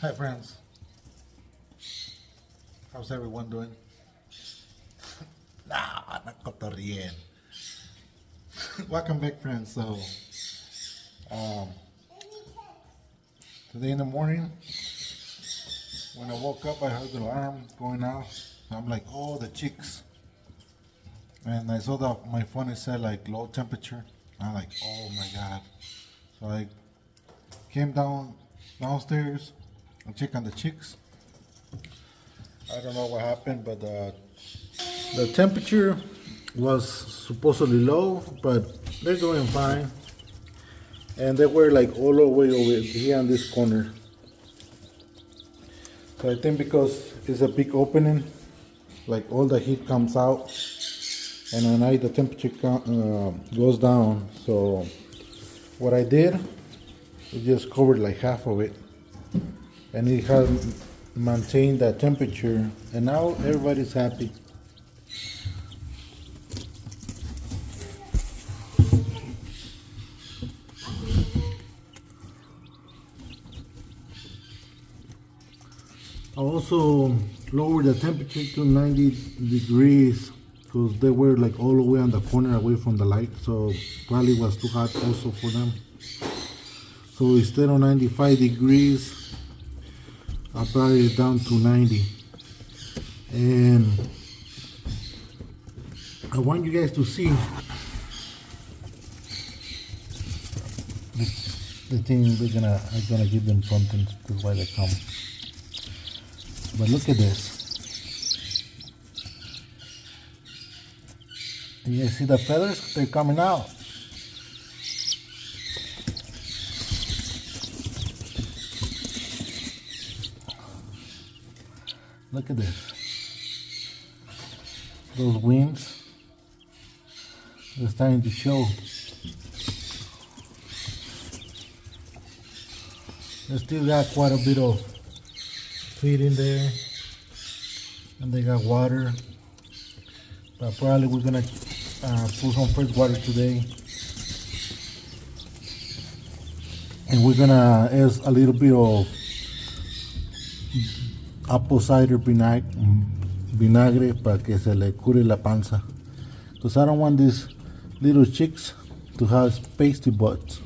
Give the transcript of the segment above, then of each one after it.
Hi friends, how's everyone doing? Nakotorien. Welcome back friends. So um, today in the morning when I woke up I heard the alarm going off. I'm like, oh, the chicks. And I saw that my phone it said like low temperature. I'm like, oh my god. So I came downstairs and checked on the chicks. I don't know what happened, but the temperature was supposedly low, but they're doing fine. And they were like all the way over here on this corner. So I think because it's a big opening, like all the heat comes out, and at night the temperature goes down. So what I did, I just covered like half of it, and it has maintained that temperature, and now everybody's happy. I also lowered the temperature to 90 degrees because they were like all the way on the corner away from the light, so probably was too hot also for them. So instead of 95 degrees, I brought it down to 90. And I want you guys to see the thing. I'm gonna give them something. That's why they come. But look at this. You see the feathers? They're coming out. Look at this. Those wings, they're starting to show. They still got quite a bit of feed in there, and they got water, but probably we're gonna put some fresh water today, and we're gonna add a little bit of apple cider vinagre para que se le cure la panza, because I don't want these little chicks to have pasty butts.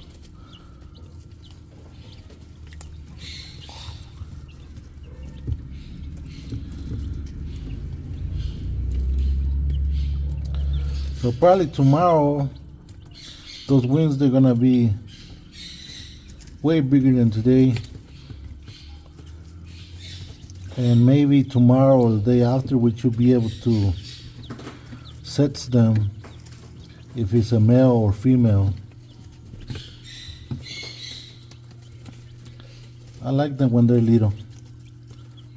So probably tomorrow, those wings, they're gonna be way bigger than today. And maybe tomorrow or the day after, we should be able to set them if it's a male or female. I like them when they're little.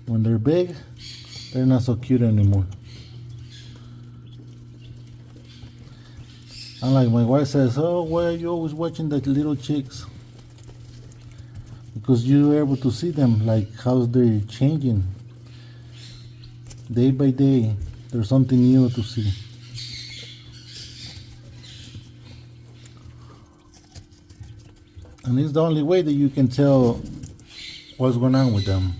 When they're big, they're not so cute anymore. And like my wife says, oh, why are you always watching the little chicks? Because you're able to see them, like how they're changing. Day by day, there's something new to see. And it's the only way that you can tell what's going on with them.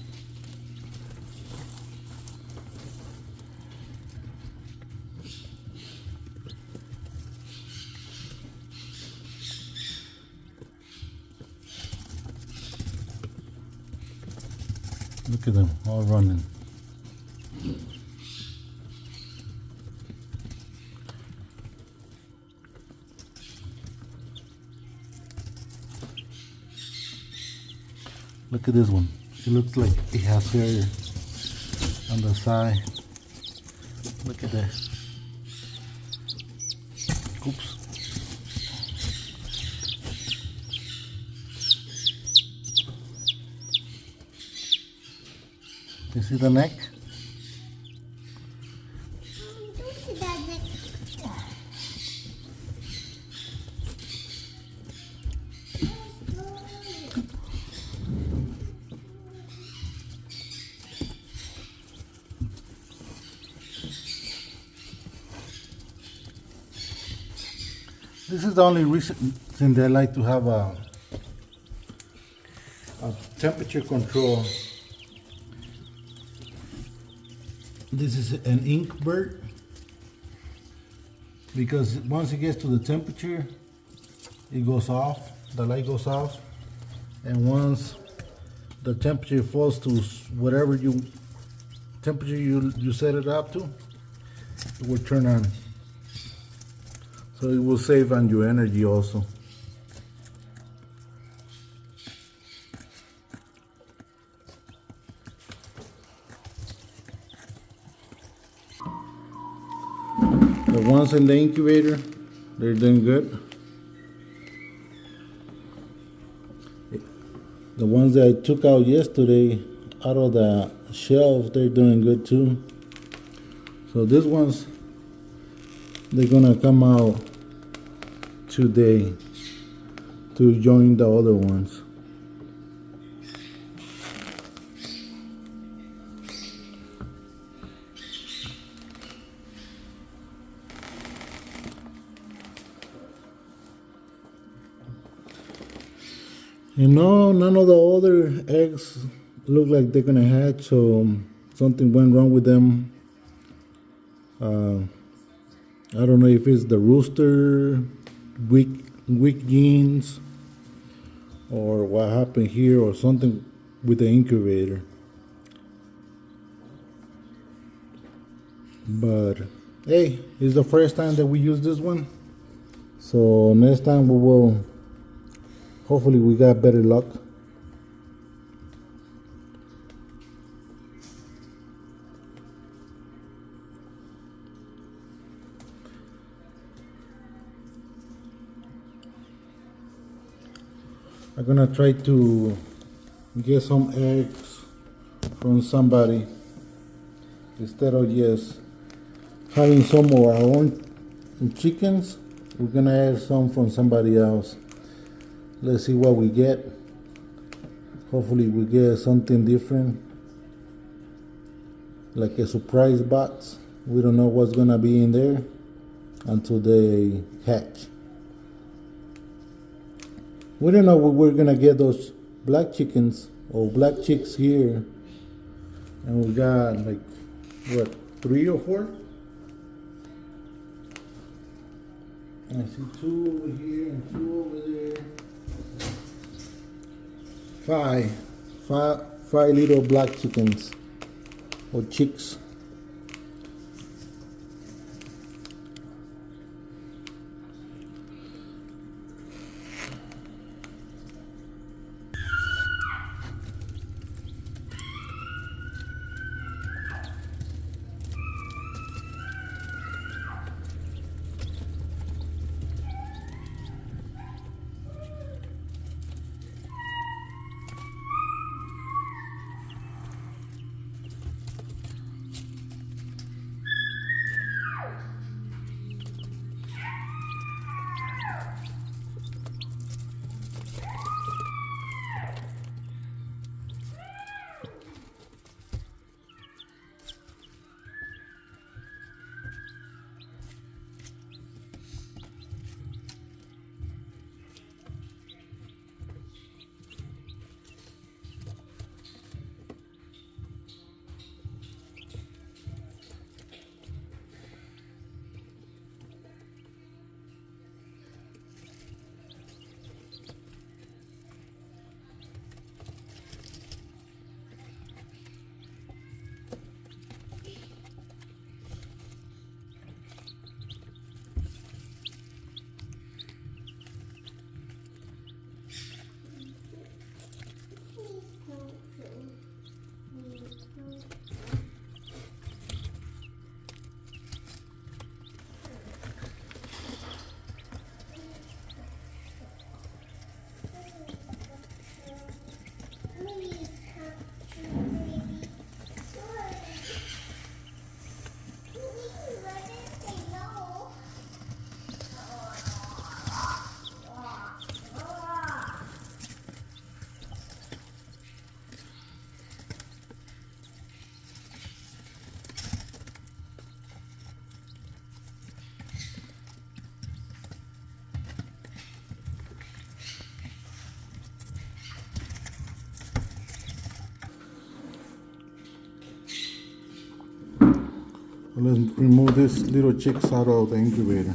Look at them all running. Look at this one. It looks like it has hair on the side. Look at that. Oops. You see the neck? This is the only reason they like to have a temperature control This is an ink bird, because once it gets to the temperature, it goes off, the light goes off, and once the temperature falls to whatever temperature you set it up to, it will turn on. So it will save on your energy also. The ones in the incubator, they're doing good. The ones that I took out yesterday out of the shelf, they're doing good too. So these ones, they're gonna come out today to join the other ones. You know, none of the other eggs look like they're gonna hatch, so something went wrong with them. I don't know if it's the rooster, weak genes, or what happened here, or something with the incubator. But hey, it's the first time that we use this one, so next time we will. Hopefully we got better luck. I'm gonna try to get some eggs from somebody instead of just having some of our own chickens. We're gonna add some from somebody else. Let's see what we get. Hopefully we get something different, like a surprise box. We don't know what's gonna be in there until they hatch. We don't know where we're gonna get those black chickens or black chicks here. And we got like, what, 3 or 4? I see 2 over here and 2 over there. 5 little black chickens or chicks. let's remove these little chicks out of the incubator.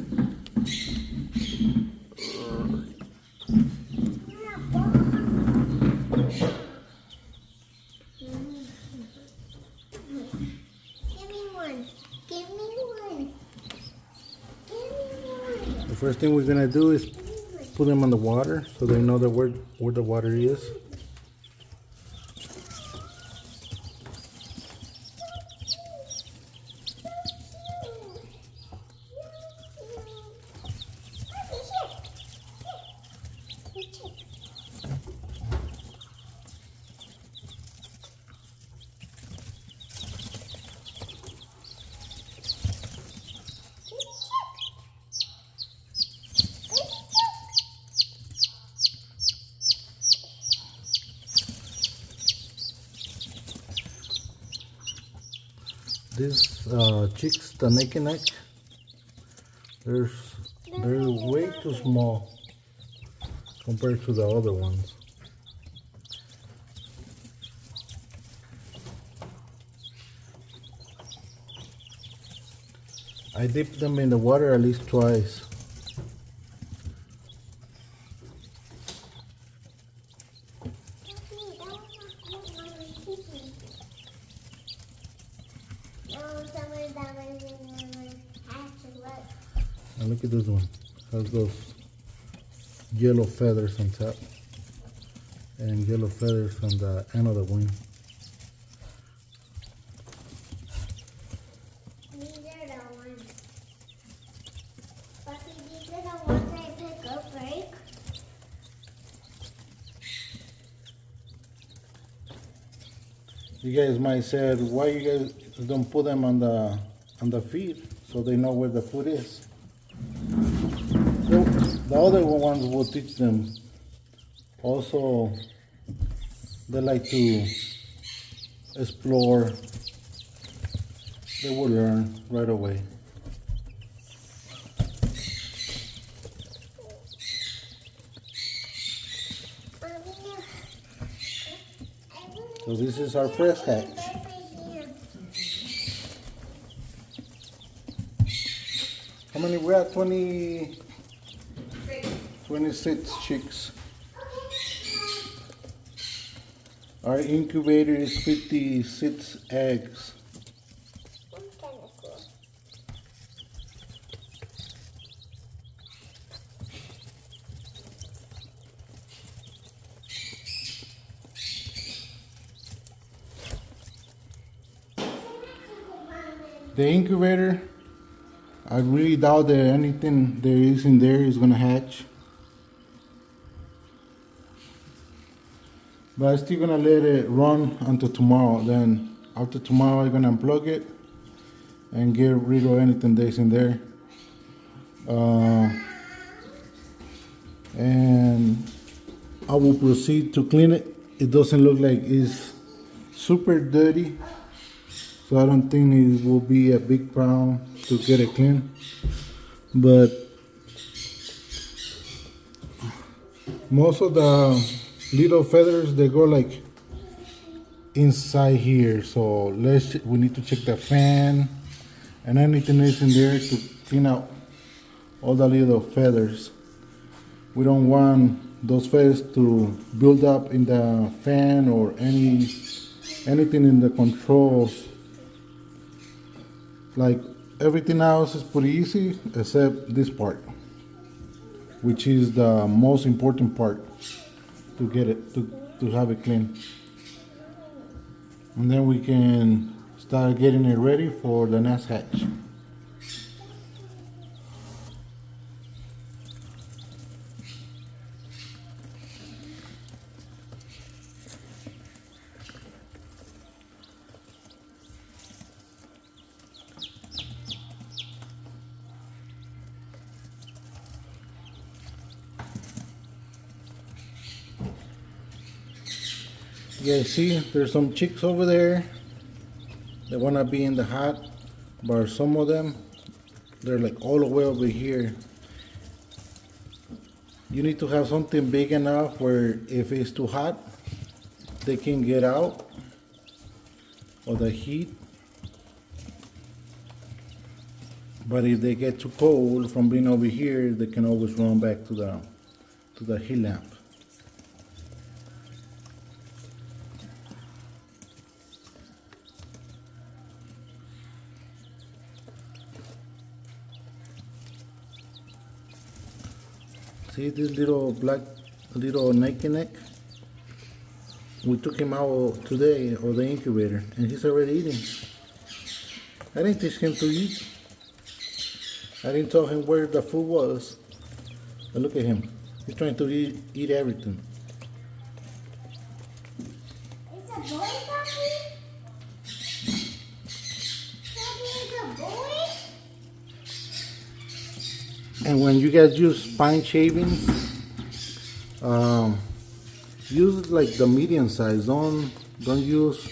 The first thing we're gonna do is put them on the water so they know that where the water is. These chicks, the naked neck, they're way too small compared to the other ones. I dip them in the water at least twice. And look at this one, has those yellow feathers on top and yellow feathers on the end of the wing. These are the ones. Puppy, these are the ones I pick up, right? You guys might say, why you guys don't put them on the feed so they know where the food is? The other ones will teach them. Also, they like to explore. They will learn right away. So this is our first hatch. How many? We're at 26 chicks. Our incubator is 56 eggs. That's kind of cool. The incubator, I really doubt that anything there is in there is gonna hatch. But I'm still gonna let it run until tomorrow. Then after tomorrow, I'm gonna unplug it and get rid of anything that's in there. And I will proceed to clean it. It doesn't look like it's super dirty, so I don't think it will be a big problem to get it clean. But most of the little feathers, they go like inside here, so we need to check the fan and anything that's in there to clean out all the little feathers. We don't want those feathers to build up in the fan or anything in the controls. Like everything else is pretty easy except this part, which is the most important part to get it to have it clean. And then we can start getting it ready for the next hatch. You guys see, there's some chicks over there. They wanna be in the hot, but some of them, they're like all the way over here. You need to have something big enough where if it's too hot, they can get out of the heat. But if they get too cold from being over here, they can always run back to the heat lamp. See this little black naked neck? We took him out today of the incubator and he's already eating. I didn't teach him to eat. I didn't tell him where the food was. But look at him. He's trying to eat everything. It's a boy, Papi? Papi, it's a boy? And when you guys use pine shavings, use like the medium size. Don't use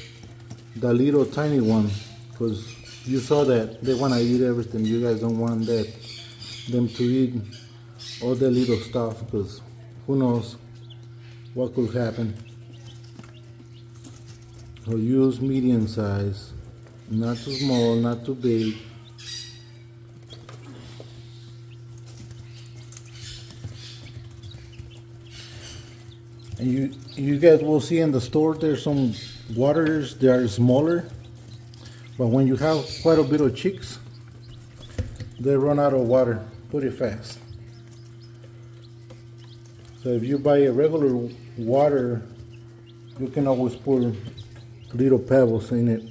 the little tiny one, because you saw that they want to eat everything. You guys don't want them to eat all the little stuff, because who knows what could happen. So use medium size, not too small, not too big. And you guys will see in the store there's some waters that are smaller, but when you have quite a bit of chicks, they run out of water pretty fast. So if you buy a regular water, you can always put little pebbles in it.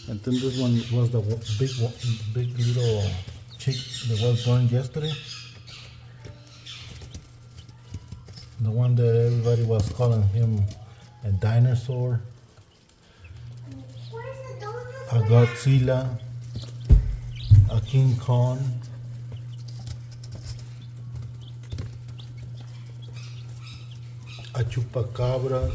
I think this one was the big little chick that was born yesterday. The one that everybody was calling him a dinosaur, Where's the donuts? a Godzilla, a King Kong, a chupacabras.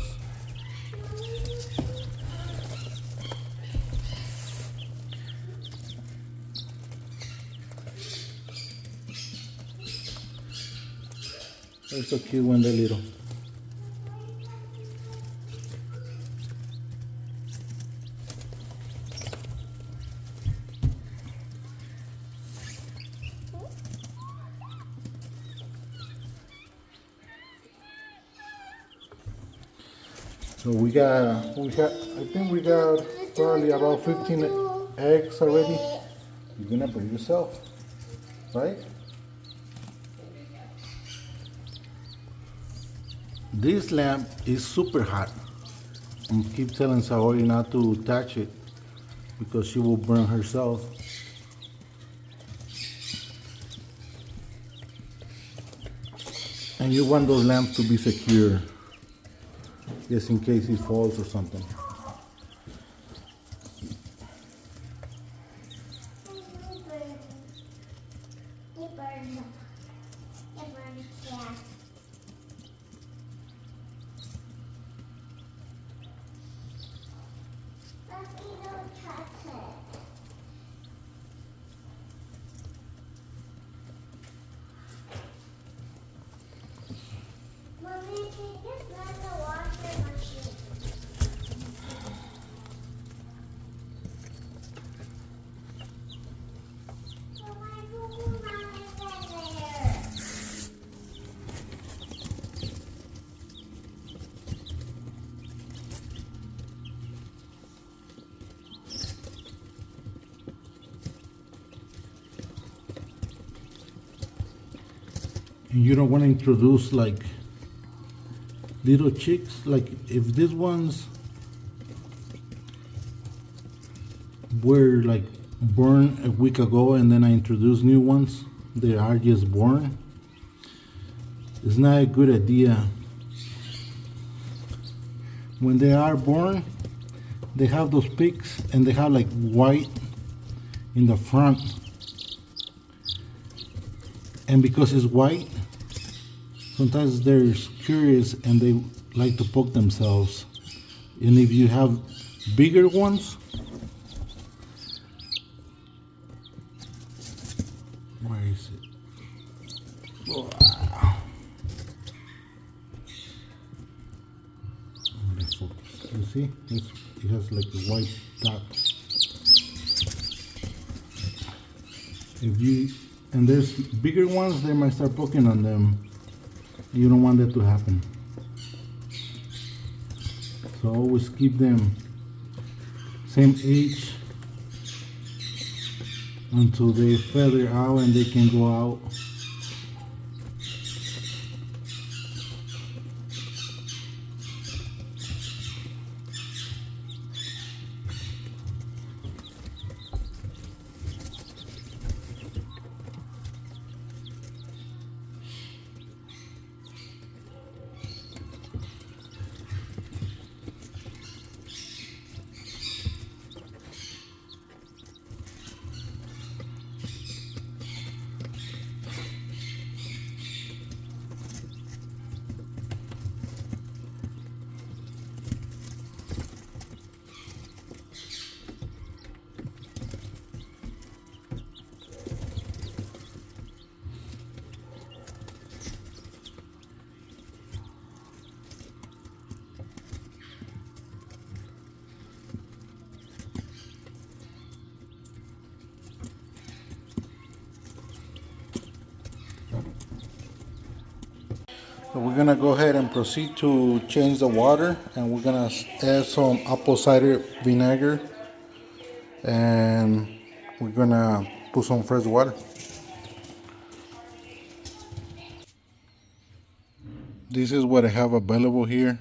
They're so cute when they're little. So we got, I think we got probably about 15 eggs already. You're gonna bring yourself, right? This lamp is super hot. I keep telling Saori not to touch it because she will burn herself. And you want those lamps to be secure, just in case it falls or something. You don't want to introduce like little chicks. Like if these ones were like born a week ago and then I introduced new ones, they are just born, it's not a good idea. When they are born, they have those peaks and they have like white in the front, and because it's white, sometimes they're curious and they like to poke themselves And if you have bigger ones, where is it? Wow. You see, it has like a white dot. If you, and there's bigger ones, they might start poking on them. You don't want that to happen. So always keep them same age until they feather out and they can go out. So we're gonna go ahead and proceed to change the water, and we're gonna add some apple cider vinegar, and we're gonna put some fresh water. This is what I have available here.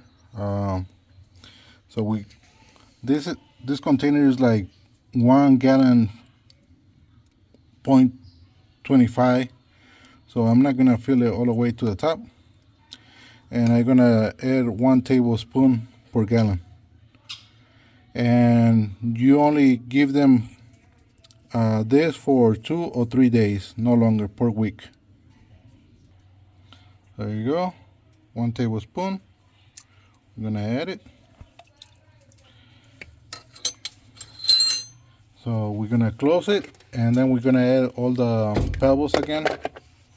So this container is like 1 gallon, 0.25. So I'm not gonna fill it all the way to the top. And I'm gonna add 1 tablespoon per gallon. And you only give them this for 2 or 3 days, no longer, per week. There you go, 1 tablespoon. I'm gonna add it. So we're gonna close it, and then we're gonna add all the pebbles again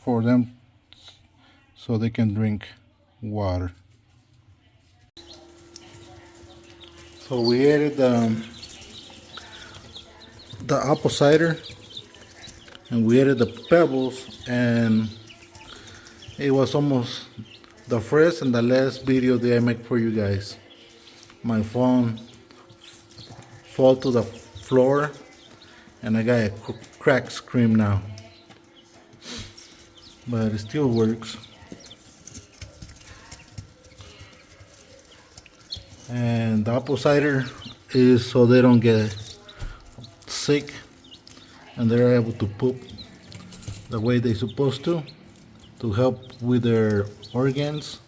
for them so they can drink water. So we added the apple cider, and we added the pebbles, and it was almost the first and the last video that I make for you guys. My phone fall to the floor and I got a cracked screen now, but it still works. And the apple cider is so they don't get sick and they're able to poop the way they're supposed to help with their organs,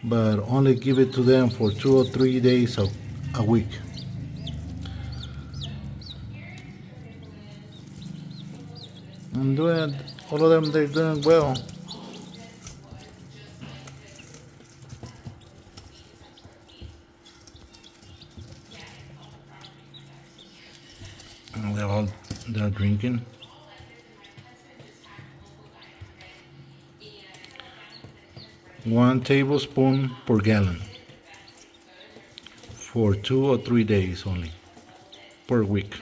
but only give it to them for 2 or 3 days a week. And doing all of them, they're doing well. And they're drinking. One tablespoon per gallon for 2 or 3 days only per week.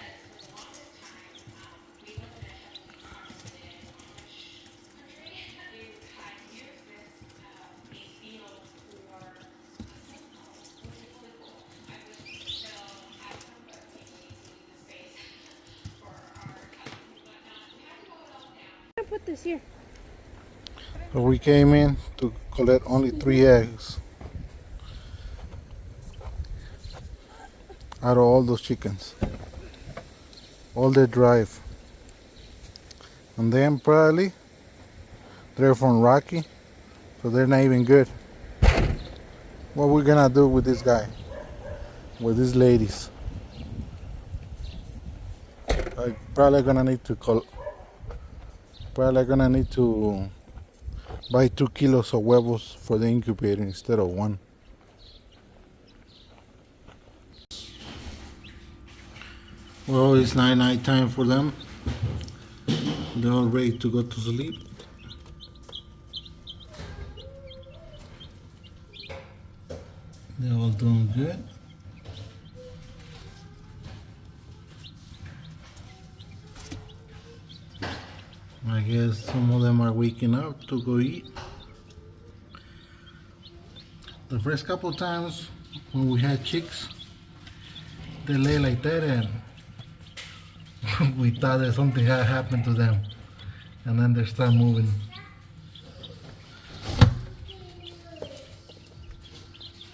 Put this here. So we came in to collect only 3 eggs out of all those chickens, all their drive, and then probably they're from Rocky, so they're not even good. What we're gonna do with this guy, with these ladies? I'm probably gonna need to buy 2 kilos of huevos for the incubator instead of 1. Well, it's night time for them. They're all ready to go to sleep. They're all doing good. I guess some of them are waking up to go eat. The first couple times when we had chicks, they lay like that and we thought that something had happened to them, and then they start moving.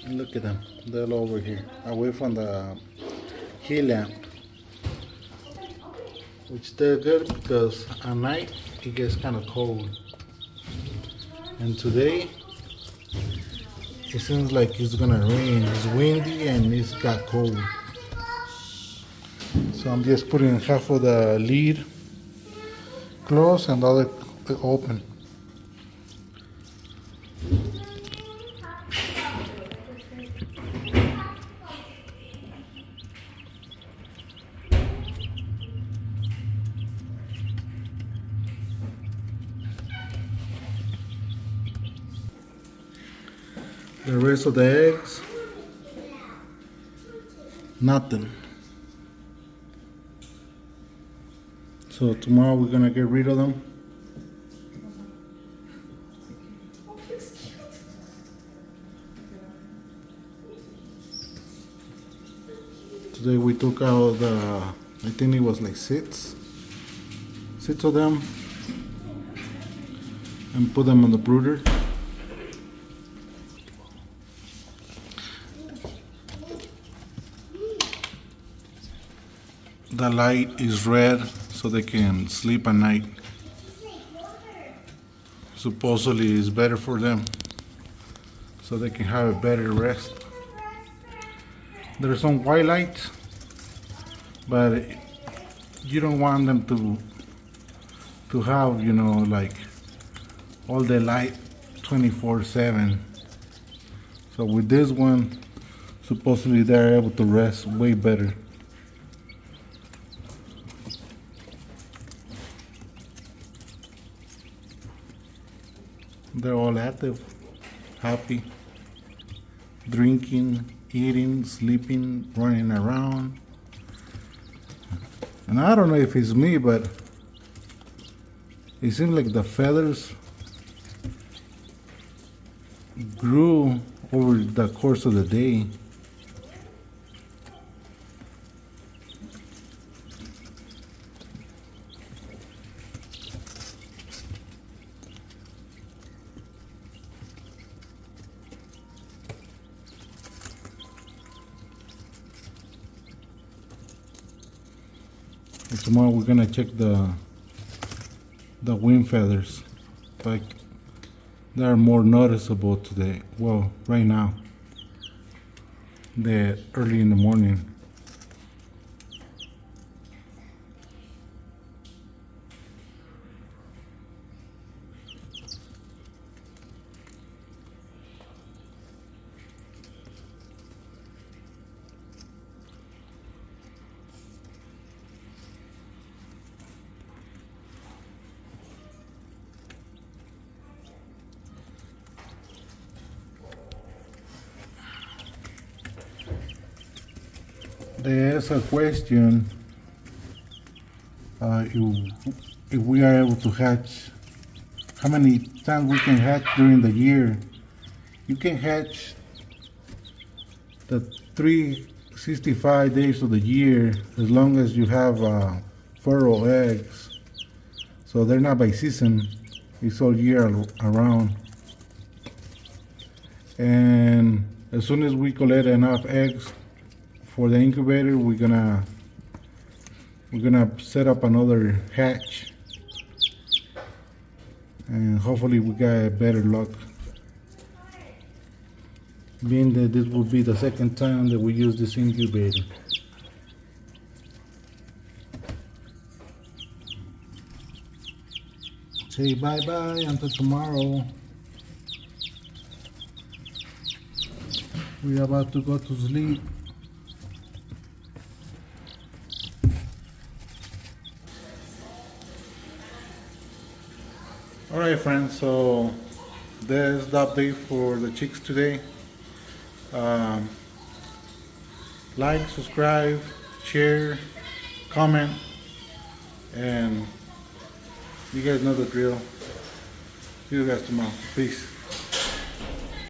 Look at them, they're all over here, away from the heat lamp, which they're good because at night it gets kind of cold. And today it seems like it's gonna rain. It's windy and it's got cold. So I'm just putting half of the lid closed and the other open. The rest of the eggs, nothing. So tomorrow we're gonna get rid of them. Today we took out the, I think it was like six of them, and put them on the brooder. The light is red so they can sleep at night. Supposedly it's better for them so they can have a better rest. There's some white lights, but you don't want them to have, you know, like all the light 24/7. So with this one, supposedly they're able to rest way better. They're all active, happy, drinking, eating, sleeping, running around. And I don't know if it's me, but it seems like the feathers grew over the course of the day. And tomorrow we're gonna check the wing feathers. Like, they're more noticeable today. Well, right now. They're early in the morning. There's a question if we are able to hatch, how many times we can hatch during the year. You can hatch the 365 days of the year as long as you have feral eggs. So they're not by season, it's all year around. And as soon as we collect enough eggs for the incubator, we're gonna set up another hatch, and hopefully we got better luck. Being that this will be the second time that we use this incubator. Say bye bye until tomorrow. We're about to go to sleep. Alright friends, so there's the update for the chicks today. Like, subscribe, share, comment, and you guys know the drill. See you guys tomorrow. Peace.